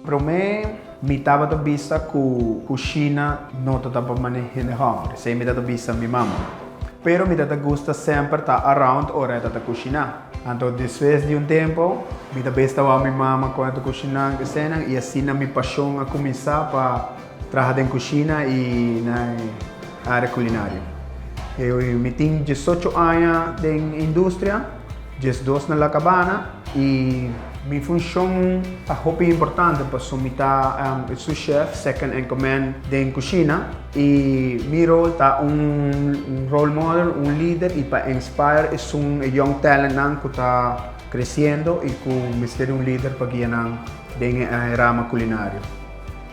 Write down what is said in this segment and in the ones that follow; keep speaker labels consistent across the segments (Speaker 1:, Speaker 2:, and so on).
Speaker 1: Para mim, me estava vista que a China não estava manejando hambre. Sei me estava vista minha mama. Pero me gusta sempre estar around hora de cozinhar. Então, depois de tempo, me estava a minha mama quando cozinhar e assim a minha paixão a começar para trabalhar em cozinha e na área culinária. Eu me tenho 18 anos em indústria, 12 na La Cabana e minha função é importante para sumitar sou chef, second in command em cozinha e meu rol é role model, líder e para inspire young talent que está crescendo e que me ser líder para guiar em rama culinário.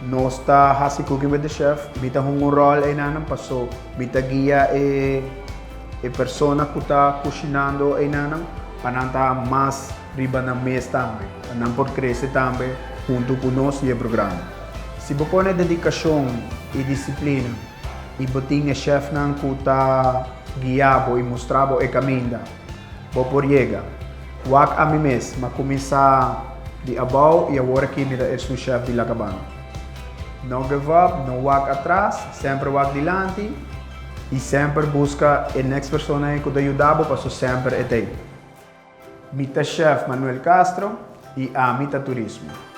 Speaker 1: Nós está fazendo cooking with the chef, me dá rol em nana, passo me dá guia e persona que está cozinhando em nana, para estar mais riba na mesa também, para por crescer também junto conosco e o programa. Se você põe dedicação e disciplina e botinha chef nan que está guiado e mostrado o caminho, você pode chegar. Wak a mim mesmo, começar de abaixo e agora aqui me dá o chef de La Cabana. Não give up, não walk atrás, sempre walk dilante e sempre busca a next pessoa que te ajuda para sempre até. Mita Chef Manuel Castro e a Mita Turismo.